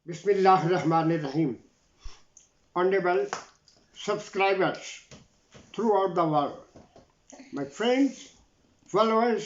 Bismillahirrahmanirrahim. Honorable subscribers throughout the world, my friends, followers,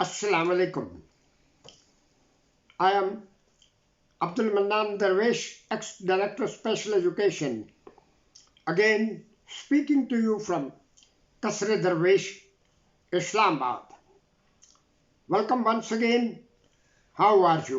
Assalamu alaikum. I am Abdul Mannan Darwish, ex-Director of Special Education, again speaking to you from Kasre Darwish, Islamabad. Welcome once again. How are you?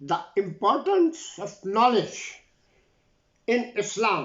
The importance of knowledge in Islam.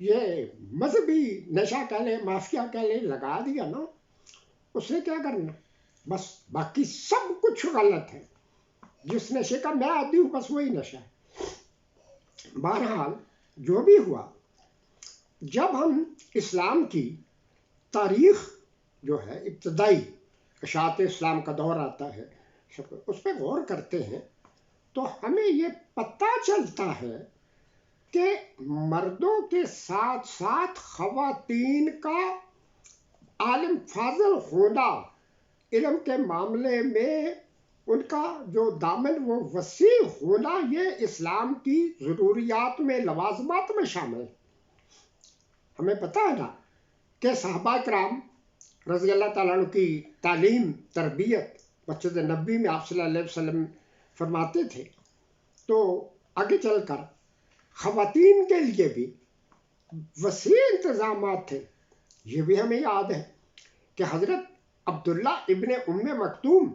یہ مذہبی نشہ کہہ لیں، mafia کہہ لیں، لگا دیا نا، اس نے کیا کرنا؟ بس باقی سب کچھ غلط ہے. جس نشے کا میں عادی ہوں بس وہی نشہ ہے. بہرحال جو بھی ہوا، جب ہم اسلام کی تاریخ جو ہے ابتدائی اشاعت اسلام کا دور آتا ہے، اس پہ غور کرتے ہیں تو ہمیں یہ پتہ چلتا ہے کہ مردوں کے ساتھ ساتھ خواتین کا عالم فاضل ہونا، علم کے معاملے میں ان کا جو دامن وہ وسیع ہونا، یہ اسلام کی ضروریات میں، لوازمات میں شامل ہے. ہمیں پتہ ہے نا کہ صحابہ کرام رضی اللہ تعالیٰ عنہ کی تعلیم، تربیت مسجد نبوی میں آپ صلی اللہ علیہ وسلم فرماتے تھے. تو آگے چل کر خواتین کے لیے بھی وسیع انتظامات تھے. یہ بھی ہمیں یاد ہے کہ حضرت عبداللہ ابن ام مکتوم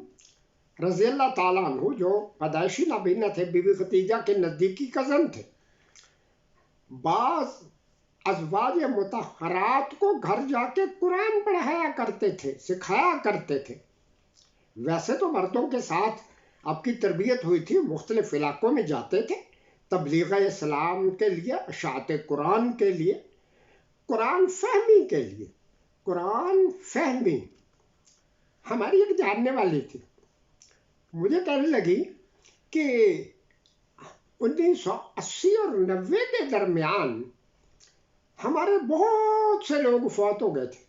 رضی اللہ تعالیٰ عنہ جو پیدائشی نابینا تھے، بی بی خدیجہ کے نزدیکی کزن تھے، بعض ازواج مطہرات کو گھر جا کے قرآن پڑھایا کرتے تھے، سکھایا کرتے تھے. ویسے تو مردوں کے ساتھ آپ کی تربیت ہوئی تھی، مختلف علاقوں میں جاتے تھے تبلیغ اسلام کے لیے، اشاعت قرآن کے لیے، قرآن فہمی کے لیے. قرآن فہمی. ہماری ایک جاننے والی تھی، مجھے کہنے لگی کہ 1980 اور 90 کے درمیان ہمارے بہت سے لوگ فوت ہو گئے تھے،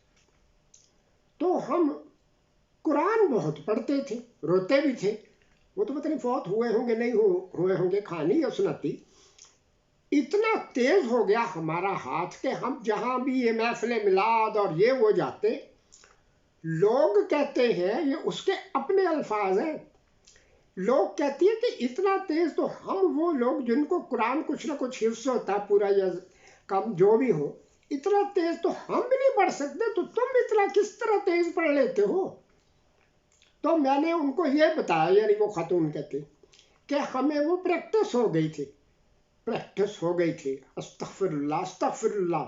تو ہم قرآن بہت پڑھتے تھے، روتے بھی تھے. وہ تو پتہ نہیں فوت ہوئے ہوں گے نہیں ہوئے ہوں گے، کہانی یا سنتی. اتنا تیز ہو گیا ہمارا ہاتھ کہ ہم جہاں بھی یہ محفل میلاد اور یہ وہ جاتے، لوگ کہتے ہیں، یہ اس کے اپنے الفاظ ہیں، لوگ کہتی ہیں کہ اتنا تیز. تو ہم وہ لوگ جن کو قرآن کچھ نہ کچھ حفظ ہوتا ہے، پورا یا کم جو بھی ہو، اتنا تیز تو ہم بھی نہیں پڑھ سکتے، تو تم اتنا کس طرح تیز پڑھ لیتے ہو؟ تو میں نے ان کو یہ بتایا، یعنی وہ خاتون کہتی کہ ہمیں وہ پریکٹس ہو گئی تھی، پریکٹس ہو گئی تھی. استغفر اللہ استغفر اللہ.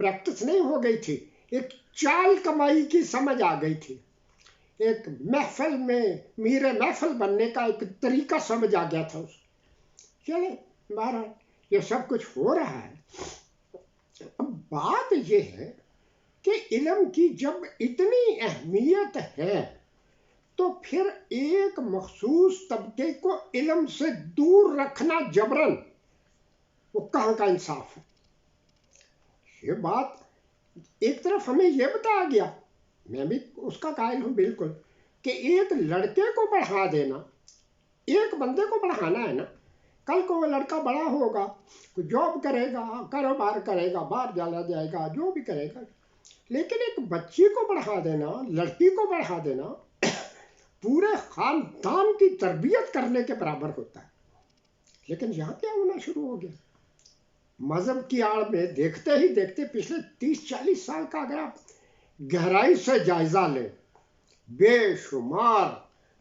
پریکٹس نہیں ہو گئی تھی، ایک چال کمائی کی سمجھ آ گئی تھی، ایک محفل میں میر محفل بننے کا ایک طریقہ سمجھ آ گیا تھا. چلے بہرحال یہ سب کچھ ہو رہا ہے. اب بات یہ ہے کہ علم کی جب اتنی اہمیت ہے تو پھر ایک مخصوص طبقے کو علم سے دور رکھنا جبرن، وہ کہاں کا انصاف ہے؟ یہ بات ایک طرف ہمیں یہ بتایا گیا، میں بھی اس کا قائل ہوں بالکل، کہ ایک لڑکے کو پڑھا دینا، ایک بندے کو پڑھانا ہے نا، کل کو وہ لڑکا بڑا ہوگا، جاب کرے گا، کاروبار کرے گا، باہر چلا جائے گا، جو بھی کرے گا. لیکن ایک بچی کو پڑھا دینا، لڑکی کو پڑھا دینا، پورے خاندان کی تربیت کرنے کے برابر ہوتا ہے. لیکن یہاں کیا ہونا شروع ہو گیا؟ مذہب کی آڑ میں دیکھتے ہی دیکھتے پچھلے 30-40 سال کا اگر آپ گہرائی سے جائزہ لیں، بے شمار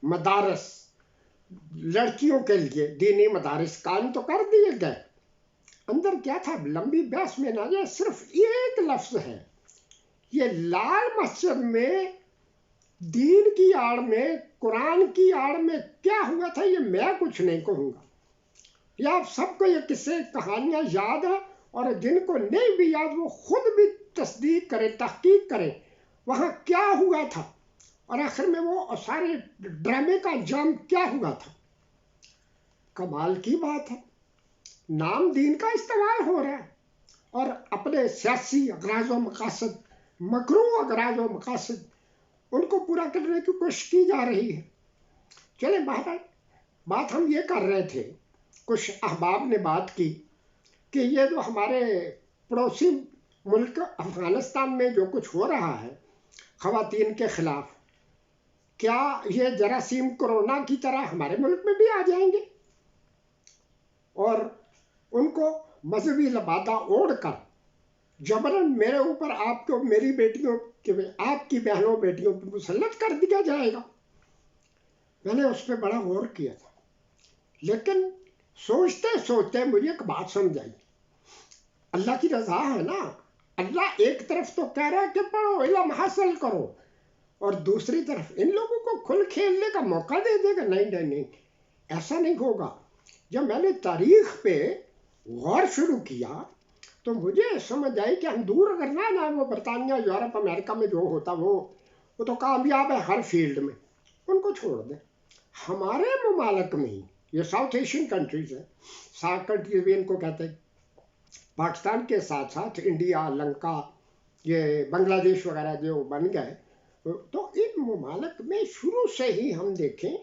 مدارس لڑکیوں کے لیے، دینی مدارس قائم تو کر دیے گئے. اندر کیا تھا؟ لمبی بحث میں نہ جائے، صرف ایک لفظ ہے. یہ لال مسجد میں دین کی آڑ میں، قرآن کی آڑ میں کیا ہوا تھا، یہ میں کچھ نہیں کہوں گا. یا آپ سب کو یہ قصے کہانیاں یاد ہیں، اور جن کو نہیں بھی یاد وہ خود بھی تصدیق کریں، تحقیق کریں وہاں کیا ہوا تھا، اور آخر میں وہ سارے ڈرامے کا انجام کیا ہوا تھا. کمال کی بات ہے، نام دین کا استعمال ہو رہا ہے، اور اپنے سیاسی اغراض و مقاصد، مکروہ اغراض و مقاصد، ان کو پورا کرنے کی کوشش کی جا رہی ہے. چلیں بہرحال بات ہم یہ کر رہے تھے، کچھ احباب نے بات کی کہ یہ جو ہمارے پڑوسی ملک افغانستان میں جو کچھ ہو رہا ہے خواتین کے خلاف، کیا یہ جراثیم کرونا کی طرح ہمارے ملک میں بھی آ جائیں گے، اور ان کو مذہبی لبادہ اوڑھ کر جبراً میرے اوپر، آپ کو، میری بیٹیوں، آپ کی بہنوں بیٹیوں پہ مسلط کر دیا جائے گا؟ میں نے اس پہ بڑا غور کیا تھا، لیکن سوچتے سوچتے مجھے ایک بات سمجھ آئی. اللہ کی رضا ہے نا. اللہ ایک طرف تو کہہ رہا ہے کہ پڑھو علم حاصل کرو، اور دوسری طرف ان لوگوں کو کھل کھیلنے کا موقع دے دے گا. نہیں نہیں نہیں، ایسا نہیں ہوگا. جب میں نے تاریخ پہ غور شروع کیا تو مجھے سمجھ آئی کہ ہم دور اگر نہ جائیں، وہ برطانیہ، یورپ، امریکہ میں جو ہوتا وہ تو کامیاب ہے ہر فیلڈ میں، ان کو چھوڑ دیں. ہمارے ممالک میں ہی، یہ ساؤتھ ایشین کنٹریز ہیں، سارک کنٹریز بھی ان کو کہتے ہیں، پاکستان کے ساتھ ساتھ انڈیا، لنکا، یہ بنگلہ دیش وغیرہ جو بن گئے، تو ان ممالک میں شروع سے ہی ہم دیکھیں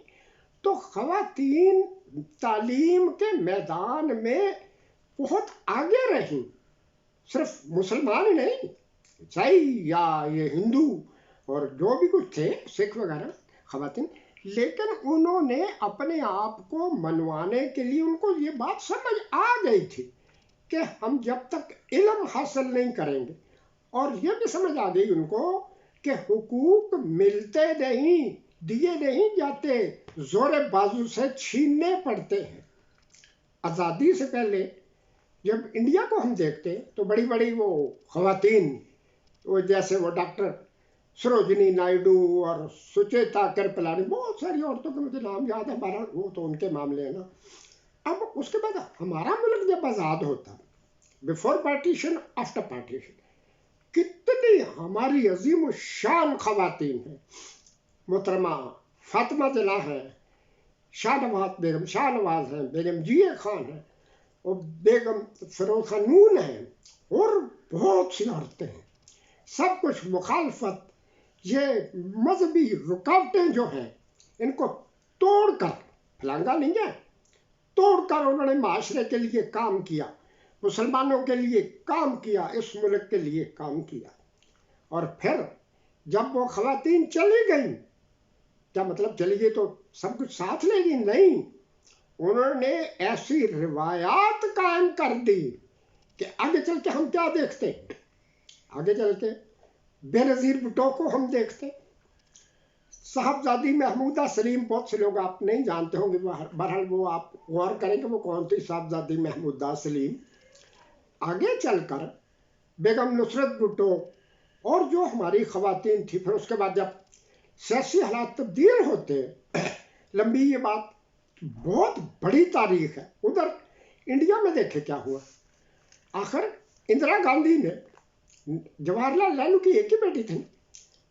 تو خواتین تعلیم کے میدان میں بہت آگے رہیں. صرف مسلمان ہی نہیں، عیسائی یا یہ ہندو اور جو بھی کچھ تھے، سکھ وغیرہ خواتین، لیکن انہوں نے اپنے آپ کو منوانے کے لیے، ان کو یہ بات سمجھ آ گئی تھی کہ ہم جب تک علم حاصل نہیں کریں گے، اور یہ بھی سمجھ آ گئی ان کو کہ حقوق ملتے نہیں، دیے نہیں جاتے، زور بازو سے چھیننے پڑتے ہیں. آزادی سے پہلے جب انڈیا کو ہم دیکھتے تو بڑی بڑی وہ خواتین، وہ جیسے وہ ڈاکٹر سروجنی نائیڈو اور سچیتا کرپلانی، بہت ساری عورتوں کے مجھے نام یاد ہے، بہرحال وہ تو ان کے معاملے ہیں نا. اب اس کے بعد ہمارا ملک جب آزاد ہوتا، بیفور پارٹیشن، آفٹر پارٹیشن، کتنی ہماری عظیم الشان خواتین ہیں. محترمہ فاطمہ جناح ہیں، بیگم شاہ نواز ہیں، بیگم جیے خان ہیں، اور بیگم فیروز خانون ہیں، اور بہت سی عورتیں ہیں. سب کچھ مخالفت، یہ مذہبی رکاوٹیں جو ہیں، ان کو توڑ کر، پھلانگا نہیں ہے، توڑ کر انہوں نے معاشرے کے لیے کام کیا، مسلمانوں کے لیے کام کیا، اس ملک کے لیے کام کیا. اور پھر جب وہ خواتین چلی گئیں، کیا مطلب چلی گئی تو سب کچھ ساتھ لے گی؟ نہیں، انہوں نے ایسی روایات قائم کر دی کہ آگے چل کے ہم کیا دیکھتے، آگے چل کے بے نظیر بھٹو کو ہم دیکھتے، صاحبزادی محمودہ سلیم، بہت سے لوگ آپ نہیں جانتے ہوں گے، بہرحال وہ آپ غور کریں کہ وہ کون تھی صاحبزادی محمودہ سلیم. آگے چل کر بیگم نصرت بھٹو اور جو ہماری خواتین تھی. پھر اس کے بعد جب سیاسی حالات تبدیل ہوتے، لمبی یہ بات، بہت بڑی تاریخ ہے. ادھر انڈیا میں دیکھے کیا ہوا. آخر اندرا گاندھی نے، جواہر لال نہرو کی ایک ہی بیٹی تھی،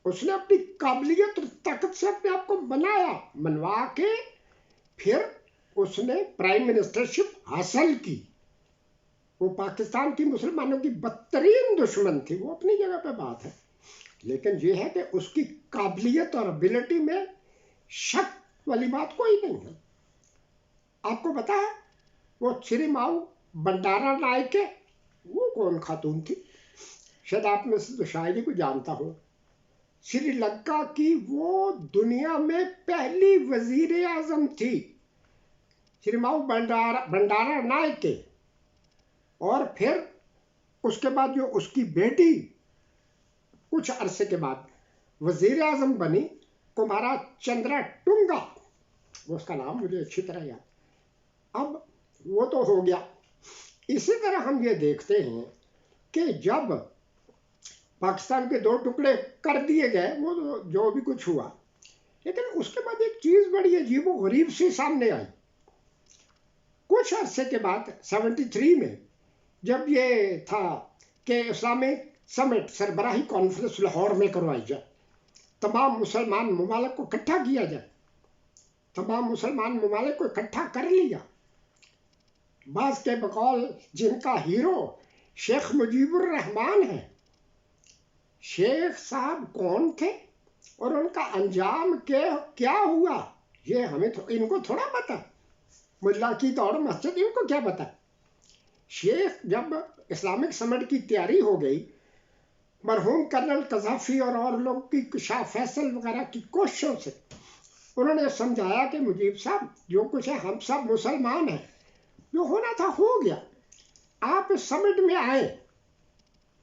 اس نے اپنی قابلیت اور طاقت سے اپنے آپ کو بنایا، منوا کے پھر اس نے پرائم منسٹرشپ حاصل کی. وہ پاکستان کی مسلمانوں کی بدترین دشمن تھی، وہ اپنی جگہ پہ بات ہے، لیکن یہ ہے کہ اس کی قابلیت اور ابیلٹی میں شک والی بات کوئی نہیں ہے. آپ کو پتا ہے وہ سری ماؤ بنڈارا نائکے، وہ کون خاتون تھی؟ شاید آپ میں سے تو شاید ہی کو جانتا ہو. سری لنکا کی وہ دنیا میں پہلی وزیر اعظم تھی، سری ماؤ بنڈارا نائکے. اور پھر اس کے بعد جو اس کی بیٹی کچھ عرصے کے بعد وزیر اعظم بنی، کمارا چندرا ٹنگا، وہ اس کا نام مجھے اچھی طرح یاد. اب وہ تو ہو گیا. اسی طرح ہم یہ دیکھتے ہیں کہ جب پاکستان کے 2 ٹکڑے کر دیے گئے، وہ جو بھی کچھ ہوا، لیکن اس کے بعد ایک چیز بڑی عجیب و غریب سی سامنے آئی. کچھ عرصے کے بعد 73 میں جب یہ تھا کہ اسلامک سمٹ، سربراہی کانفرنس لاہور میں کروائی جائے، تمام مسلمان ممالک کو اکٹھا کیا جائے، تمام مسلمان ممالک کو اکٹھا کر لیا. بعض کے بقول جن کا ہیرو شیخ مجیب الرحمان ہے. شیخ صاحب کون تھے اور ان کا انجام کیا ہوا، یہ ہمیں ان کو تھوڑا پتا. ملا کی دوڑ مسجد، ان کو کیا پتا. شیخ جب اسلامک سمٹ کی تیاری ہو گئی، مرحوم کرنل قذافی اور لوگ کی، شاہ فیصل وغیرہ کی کوششوں سے انہوں نے سمجھایا کہ مجیب صاحب جو کچھ ہے ہم سب مسلمان ہیں، جو ہونا تھا ہو گیا، آپ اس سمٹ میں آئے.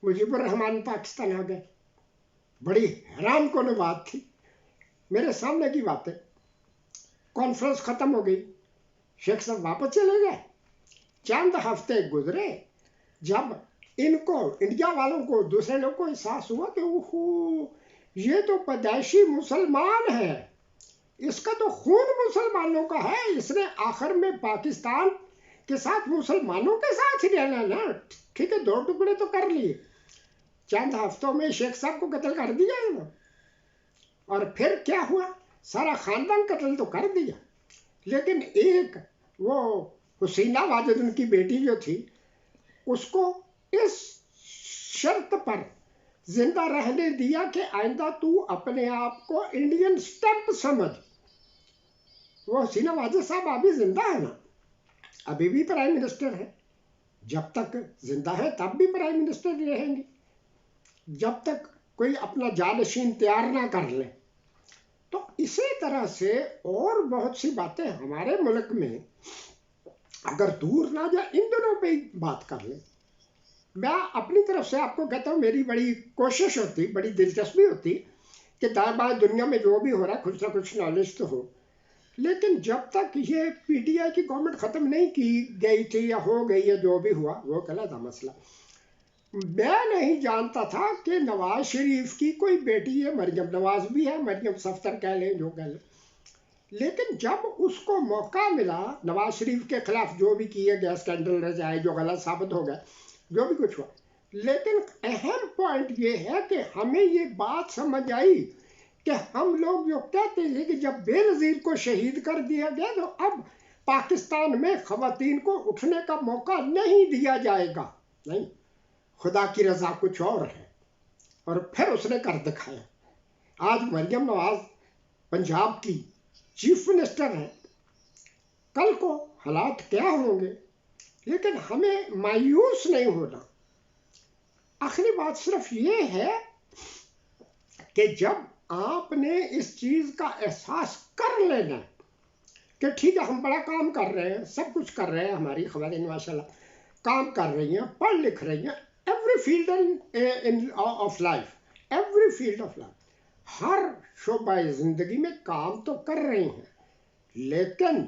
مجیب الرحمان پاکستان آ گئے. بڑی حیران کن بات تھی، میرے سامنے کی بات ہے. کانفرنس ختم ہو گئی، شیخ صاحب واپس چلے گئے. چند ہفتے گزرے، جب ان کو انڈیا والوں کو دوسرے لوگوں کو احساس ہوا کہ اوہو یہ تو پیدائشی مسلمان ہے، اس کا تو خون مسلمانوں کا ہے، اس نے آخر میں پاکستان کے ساتھ مسلمانوں کے ساتھ ہی رہنا نا، ٹھیک ہے 2 ٹکڑے تو کر لیے، چند ہفتوں میں شیخ صاحب کو قتل کر دیا ہے نا، اور پھر کیا ہوا، سارا خاندان قتل تو کر دیا، لیکن ایک وہ حسینہ واجد ان کی بیٹی جو تھی اس کو اس شرط پر زندہ رہنے دیا کہ آئندہ تو اپنے آپ کو انڈین سٹیمپ سمجھ۔ وہ حسینہ واجد صاحب ابھی زندہ ہے نا، ابھی بھی پرائم منسٹر ہے، جب تک زندہ ہے تب بھی پرائم منسٹر رہیں گے جب تک کوئی اپنا جانشین تیار نہ کر لے۔ تو اسی طرح سے اور بہت سی باتیں ہمارے ملک میں اگر دور نہ جائے ان دنوں پہ ہی بات کر لیں۔ میں اپنی طرف سے آپ کو کہتا ہوں میری بڑی کوشش ہوتی، بڑی دلچسپی ہوتی کہ دائیں بائیں دنیا میں جو بھی ہو رہا ہے کچھ نہ کچھ نالج تو ہو، لیکن جب تک یہ پی ٹی آئی کی گورنمنٹ ختم نہیں کی گئی تھی یا ہو گئی ہے جو بھی ہوا وہ غلط تھا مسئلہ، میں نہیں جانتا تھا کہ نواز شریف کی کوئی بیٹی ہے، مریم نواز بھی ہے، مریم صفدر کہہ لیں جو کہہ لیں، لیکن جب اس کو موقع ملا نواز شریف کے خلاف جو بھی کیے گئے اسکینڈل رہ جائے جو غلط ثابت ہو گئے جو بھی کچھ ہوا، لیکن اہم پوائنٹ یہ ہے کہ ہمیں یہ بات سمجھ آئی کہ ہم لوگ جو کہتے ہیں کہ جب بے نظیر کو شہید کر دیا گیا تو اب پاکستان میں خواتین کو اٹھنے کا موقع نہیں دیا جائے گا، نہیں، خدا کی رضا کچھ اور ہے، اور پھر اس نے کر دکھایا۔ آج مریم نواز پنجاب کی چیف منسٹر ہے، کل کو حالات کیا ہوں گے، لیکن ہمیں مایوس نہیں ہونا۔ آخری بات صرف یہ ہے کہ جب آپ نے اس چیز کا احساس کر لینا کہ ٹھیک ہے ہم بڑا کام کر رہے ہیں، سب کچھ کر رہے ہیں، ہماری خواتین ماشاءاللہ کام کر رہی ہیں، پڑھ لکھ رہی ہیں، every field of life, every field of life, ہر شعبہ زندگی میں کام تو کر رہی ہیں، لیکن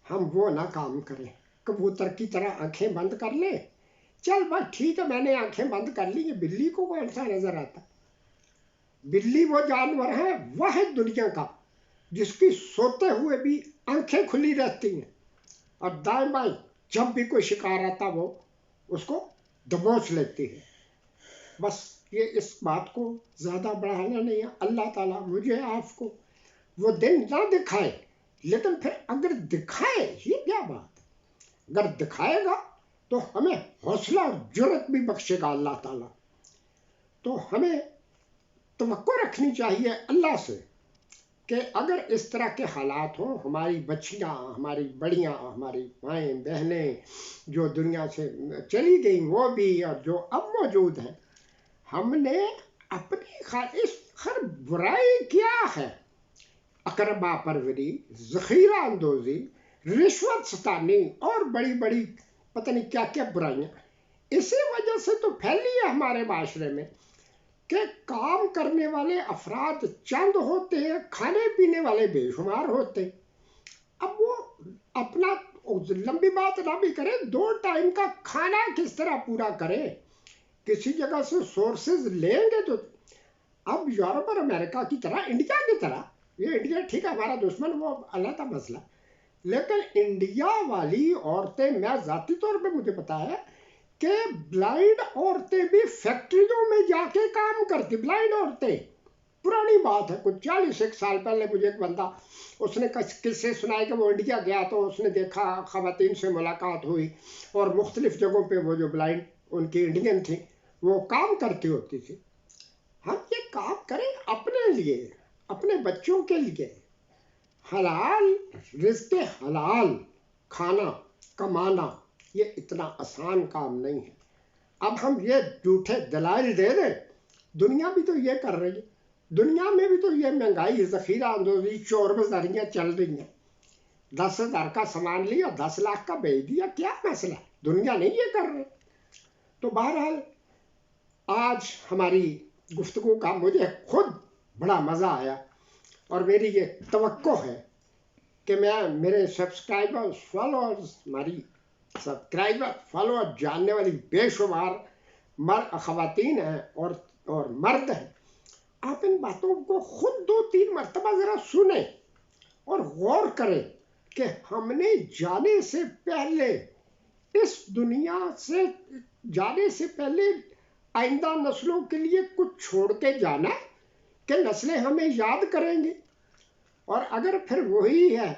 ہم وہ نہ کام کریں کبوتر کی طرح آنکھیں بند کر لیں، چل بھائی ٹھیک ہے میں نے آنکھیں بند کر لی، یہ بلی کو کون سا نظر آتا؟ بلی وہ جانور ہے واحد دنیا کا جس کی سوتے ہوئے بھی آنکھیں کھلی رہتی ہیں، اور دائیں بائیں جب بھی کوئی شکار آتا وہ اس کو دبوچ لیتی ہے۔ بس یہ اس بات کو زیادہ بڑھانا نہیں ہے، اللہ تعالیٰ مجھے آپ کو وہ دن نہ دکھائے، لیکن پھر اگر دکھائے یہ کیا بات، اگر دکھائے گا تو ہمیں حوصلہ اور جرأت بھی بخشے گا اللہ تعالیٰ۔ تو ہمیں توقع رکھنی چاہیے اللہ سے کہ اگر اس طرح کے حالات ہوں، ہماری بچیاں، ہماری بڑیاں، ہماری مائیں بہنیں جو دنیا سے چلی گئیں وہ بھی، اور جو اب موجود ہیں، ہم نے اپنی خواہش ہر برائی کیا ہے، اقربا پروری، ذخیرہ اندوزی، رشوت ستانی اور بڑی بڑی پتہ نہیں کیا کیا برائیاں اسی وجہ سے تو پھیلی ہے ہمارے معاشرے میں کہ کام کرنے والے افراد چند ہوتے ہیں، کھانے پینے والے بے شمار ہوتے۔ اب وہ اپنا لمبی بات نہ بھی کرے، 2 ٹائم کا کھانا کس طرح پورا کرے، کسی جگہ سے سورسز لیں گے تو اب یورپ اور امریکہ کی طرح، انڈیا کی طرح، یہ انڈیا ٹھیک ہے ہمارا دشمن وہ علیحدہ مسئلہ، لیکن انڈیا والی عورتیں، میں ذاتی طور پہ مجھے پتا ہے کہ بلائنڈ عورتیں بھی فیکٹریوں میں جا کے کام کرتی، بلائنڈ عورتیں، پرانی بات ہے، کچھ 41 سال پہلے مجھے ایک بندہ اس نے قصے سنائے کہ وہ انڈیا گیا تو اس نے دیکھا خواتین سے ملاقات ہوئی اور مختلف جگہوں پہ وہ جو بلائنڈ ان کی انڈین تھیں وہ کام کرتی ہوتی تھی۔ ہم یہ کام کریں اپنے لیے، اپنے بچوں کے لیے، حلال رزق حلال کھانا کمانا یہ اتنا آسان کام نہیں ہے۔ اب ہم یہ جھوٹے دلائل دے دیں، دنیا بھی تو یہ کر رہی ہے، دنیا میں بھی تو یہ مہنگائی، ذخیرہ اندوزی، چور بازاریاں چل رہی ہیں، 10,000 کا سامان لیا 10 لاکھ کا بیچ دیا، کیا مسئلہ ہے، دنیا نہیں یہ کر رہی۔ تو بہرحال آج ہماری گفتگو کا مجھے خود بڑا مزہ آیا، اور میری یہ توقع ہے کہ میں میرے سبسکرائبر فالوورز، ہماری سبسکرائبر فالوور جاننے والی بے شمار خواتین ہیں اور مرد ہیں، آپ ان باتوں کو خود 2-3 مرتبہ ذرا سنیں اور غور کریں کہ ہم نے جانے سے پہلے اس دنیا سے جانے سے پہلے آئندہ نسلوں کے لیے کچھ چھوڑ کے جانا ہے کہ نسلیں ہمیں یاد کریں گی. اور اگر پھر وہی ہے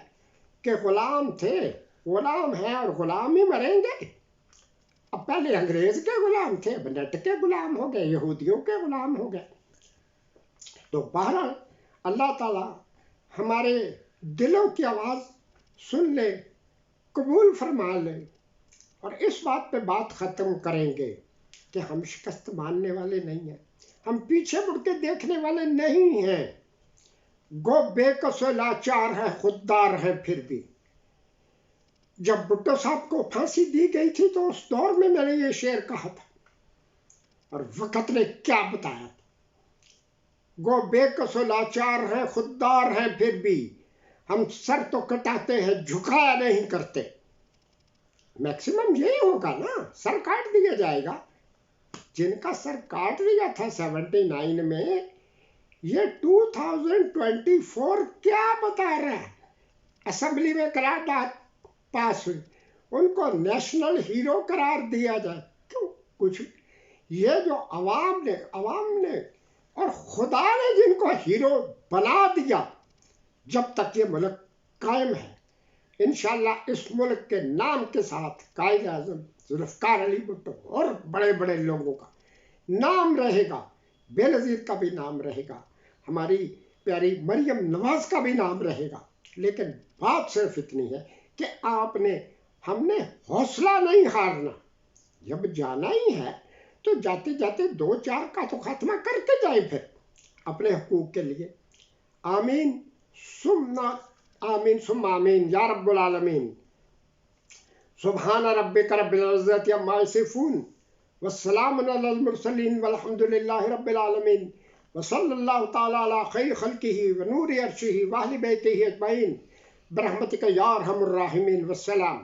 کہ غلام تھے، غلام ہیں اور غلام ہی مریں گے. اب پہلے انگریز کے غلام تھے، اب نیٹ کے غلام ہو گئے، یہودیوں کے غلام ہو گئے. تو بہرحال اللہ تعالیٰ ہمارے دلوں کی آواز سن لے، قبول فرما لے، اور اس بات پہ بات ختم کریں گے کہ ہم شکست ماننے والے نہیں ہیں، ہم پیچھے مڑ کے دیکھنے والے نہیں ہیں. گو بے کس و لاچار ہے، خوددار ہے پھر بھی. جب بھٹو صاحب کو پھانسی دی گئی تھی تو اس دور میں نے یہ شعر کہا تھا، اور وقت نے کیا بتایا تھا. گو بے کس و لاچار ہے، خوددار ہیں پھر بھی، ہم سر تو کٹاتے ہیں جھکایا نہیں کرتے. میکسیمم یہی ہوگا نا، سر کاٹ دیا جائے گا. جن کا سر کاٹ دیا تھا 79 میں، یہ 2024 کیا بتا رہا ہے؟ اسمبلی میں قرارداد پاس ہوئی، ان کو نیشنل ہیرو قرار دیا جائے. کیوں؟ کچھ یہ جو عوام نے اور خدا نے جن کو ہیرو بنا دیا، جب تک یہ ملک قائم ہے انشاءاللہ اس ملک کے نام کے ساتھ قائد اعظم ذوالفقار علی بھٹو اور بڑے بڑے لوگوں کا نام رہے گا، بے نظیر کا بھی نام رہے گا، ہماری پیاری مریم نواز کا بھی نام رہے گا. لیکن بات صرف اتنی ہے کہ ہم نے حوصلہ نہیں ہارنا. جب جانا ہی ہے تو جاتے جاتے 2-4 کا تو خاتمہ کر کے جائیں پھر اپنے حقوق کے لیے. آمین ثم آمین یا رب العالمین. سبحان ربک رب العزت عما یصفون والسلام علی المرسلین والحمد للہ رب العالمین وصلی اللہ تعالی علی خیر خلقہ ونور عرشہ واہل بیتہ اجمعین برحمتک یا ارحم الراحمین. والسلام.